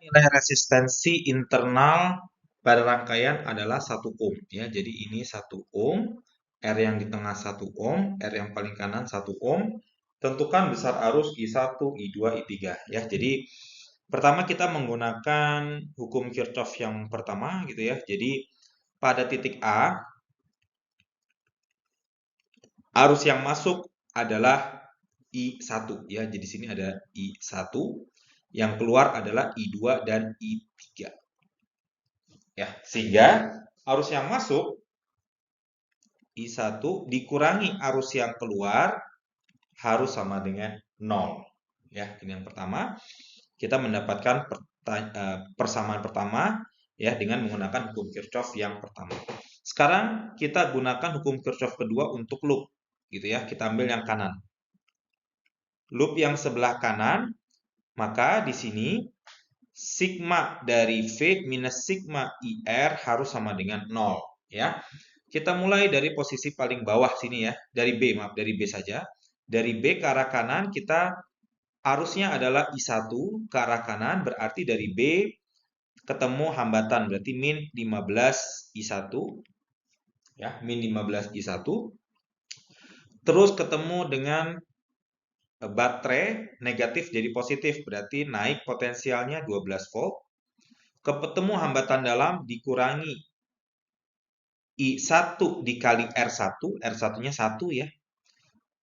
Nilai resistensi internal pada rangkaian adalah 1 ohm ya. Jadi ini 1 ohm, R yang di tengah 1 ohm, R yang paling kanan 1 ohm. Tentukan besar arus I1, I2, I3 ya. Jadi pertama kita menggunakan hukum Kirchhoff yang pertama gitu ya. Jadi pada titik A arus yang masuk adalah I1 ya. Jadi sini ada I1, yang keluar adalah I2 dan I3. Ya, sehingga arus yang masuk I1 dikurangi arus yang keluar harus sama dengan 0. Ya, ini yang pertama. Kita mendapatkan persamaan pertama ya dengan menggunakan hukum Kirchhoff yang pertama. Sekarang kita gunakan hukum Kirchhoff kedua untuk loop gitu ya. Kita ambil yang kanan. Loop yang sebelah kanan, maka di sini sigma dari V minus sigma IR harus sama dengan 0 ya. Kita mulai dari posisi paling bawah sini ya, dari B, maaf, dari B saja. Dari B ke arah kanan kita arusnya adalah I1 ke arah kanan, berarti dari B ketemu hambatan, berarti min 15 I1 ya, min 15 I1. Terus ketemu dengan baterai negatif jadi positif, berarti naik potensialnya 12 volt. Ketemu hambatan dalam dikurangi I1 dikali R1, R1-nya 1 ya.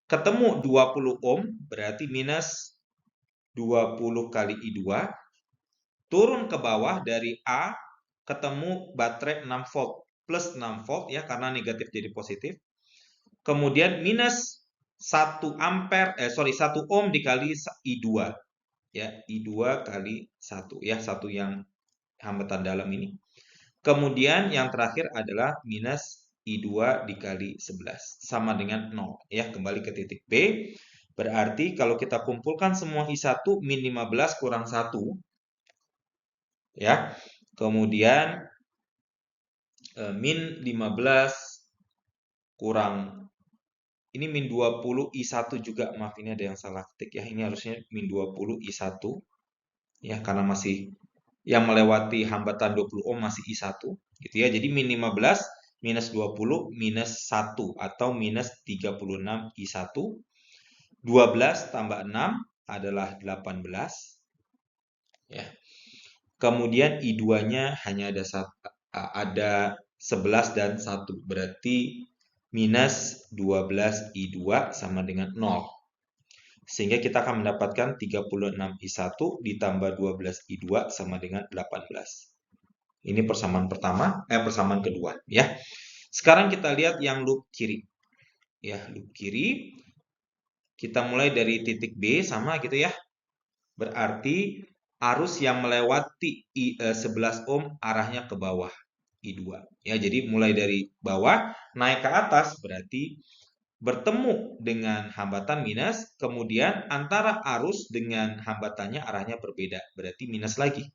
Ketemu 20 ohm, berarti minus 20 kali I2. Turun ke bawah dari A, ketemu baterai 6 volt. Plus 6 volt ya, karena negatif jadi positif. Kemudian minus 1 ampere, 1 ohm dikali I2. Ya, I2 kali 1 ya, 1 yang hambatan dalam ini. Kemudian yang terakhir adalah minus I2 dikali 11 sama dengan 0 ya, kembali ke titik B. Berarti kalau kita kumpulkan semua I1 min 15 kurang 1 ya. Kemudian min 15 kurang ini min 20 I1 juga, maaf ini ada yang salah ketik ya. Ini harusnya min 20 I1 ya, karena masih yang melewati hambatan 20 ohm masih I1 gitu ya. Jadi min 15 minus 20 minus 1 atau minus 36 I1. 12 tambah 6 adalah 18 ya. Kemudian I2-nya hanya ada 11 dan 1, berarti minus 12 I2 sama dengan 0. Sehingga kita akan mendapatkan 36 I1 ditambah 12 I2 sama dengan 18. Ini persamaan pertama, persamaan kedua ya. Sekarang kita lihat yang loop kiri. Ya, loop kiri kita mulai dari titik B sama gitu ya. Berarti arus yang melewati 11 ohm arahnya ke bawah I2. Ya, jadi mulai dari bawah naik ke atas berarti bertemu dengan hambatan minus, kemudian antara arus dengan hambatannya arahnya berbeda, berarti minus lagi.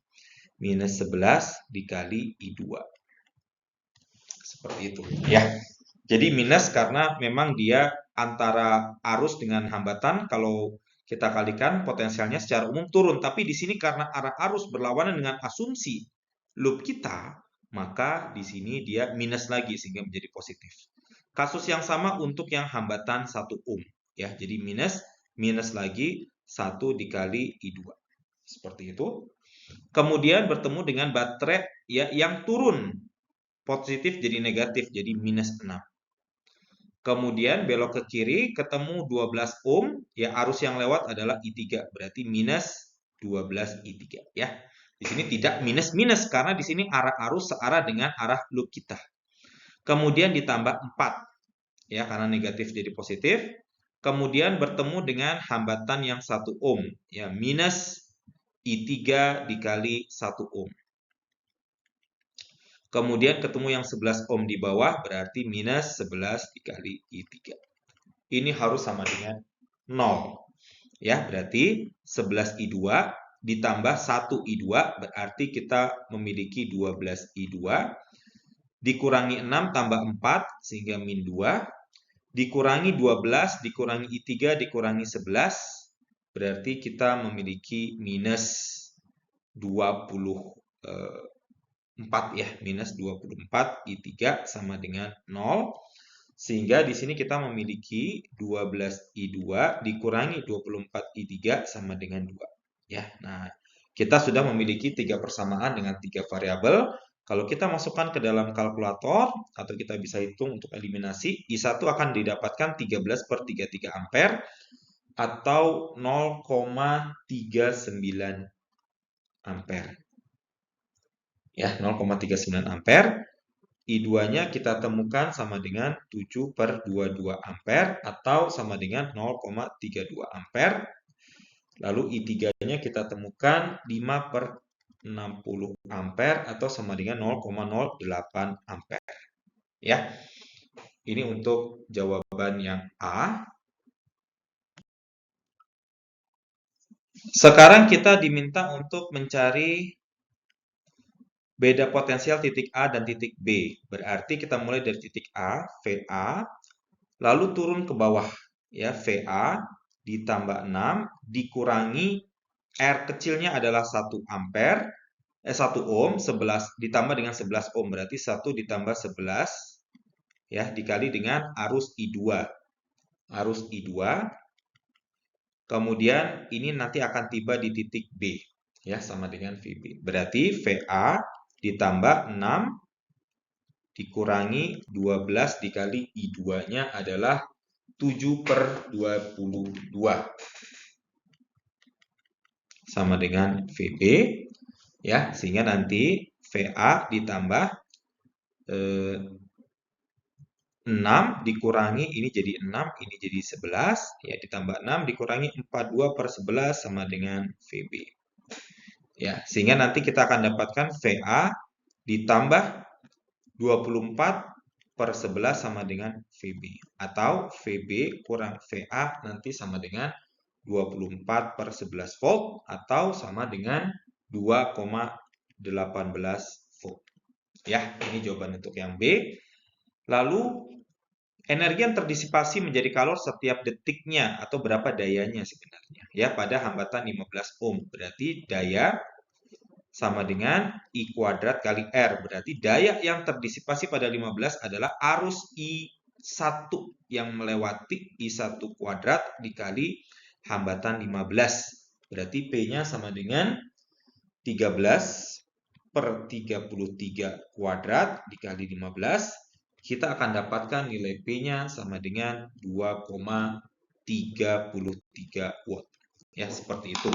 Minus 11 dikali I2. Seperti itu ya. Jadi minus karena memang dia antara arus dengan hambatan, kalau kita kalikan potensialnya secara umum turun, tapi di sini karena arah arus berlawanan dengan asumsi loop kita, maka di sini dia minus lagi sehingga menjadi positif. Kasus yang sama untuk yang hambatan 1 ohm ya. Jadi minus lagi 1 dikali I2. Seperti itu. Kemudian bertemu dengan baterai ya yang turun positif jadi negatif, jadi minus 6. Kemudian belok ke kiri ketemu 12 ohm, ya arus yang lewat adalah I3, berarti minus 12 I3 ya. Di sini tidak minus-minus karena di sini arah arus searah dengan arah loop kita. Kemudian ditambah 4 ya karena negatif jadi positif. Kemudian bertemu dengan hambatan yang 1 ohm ya, minus I3 dikali 1 ohm. Kemudian ketemu yang 11 ohm di bawah, berarti minus 11 dikali I3. Ini harus sama dengan 0. Ya, berarti 11 I2 ditambah 1 I2, berarti kita memiliki 12 I2. Dikurangi 6 tambah 4, sehingga min 2. Dikurangi 12, dikurangi I3, dikurangi 11, berarti kita memiliki minus 24 ya, minus 24 I3 sama dengan 0. Sehingga di sini kita memiliki 12I2 dikurangi 24I3 sama dengan 2. Ya, nah kita sudah memiliki 3 persamaan dengan 3 variabel. Kalau kita masukkan ke dalam kalkulator atau kita bisa hitung untuk eliminasi, I1 akan didapatkan 13/33 ampere atau 0,39 ampere. Ya, 0,39 ampere. I2-nya kita temukan sama dengan 7/22 ampere atau sama dengan 0,32 ampere. Lalu I3-nya kita temukan 5/60 ampere atau sama dengan 0,08 ampere. Ya. Ini untuk jawaban yang A. Sekarang kita diminta untuk mencari beda potensial titik A dan titik B. Berarti kita mulai dari titik A, VA, lalu turun ke bawah. Ya, VA ditambah 6 dikurangi R kecilnya adalah 1 ampere, 1 ohm, 11 ditambah dengan 11 ohm, berarti 1 ditambah 11 ya dikali dengan arus I2. Arus I2. Kemudian ini nanti akan tiba di titik B ya sama dengan VB. Berarti VA ditambah 6 dikurangi 12 dikali I2-nya adalah 7/22 sama dengan VB ya, sehingga nanti VA ditambah 6 dikurangi ini jadi 6, ini jadi 11 ya, ditambah 6 dikurangi 42/11 sama dengan VB. Ya, sehingga nanti kita akan dapatkan VA ditambah 24/11 sama dengan VB atau VB kurang VA nanti sama dengan 24/11 volt atau sama dengan 2,18 volt. Ya, ini jawaban untuk yang B. Lalu energi yang terdisipasi menjadi kalor setiap detiknya atau berapa dayanya sebenarnya ya pada hambatan 15 ohm. Berarti daya sama dengan I kuadrat kali R. Berarti daya yang terdisipasi pada 15 adalah arus I1 yang melewati I1 kuadrat dikali hambatan 15. Berarti P-nya sama dengan 13/33 kuadrat dikali 15. Kita akan dapatkan nilai P-nya sama dengan 2,33 watt. Ya, seperti itu.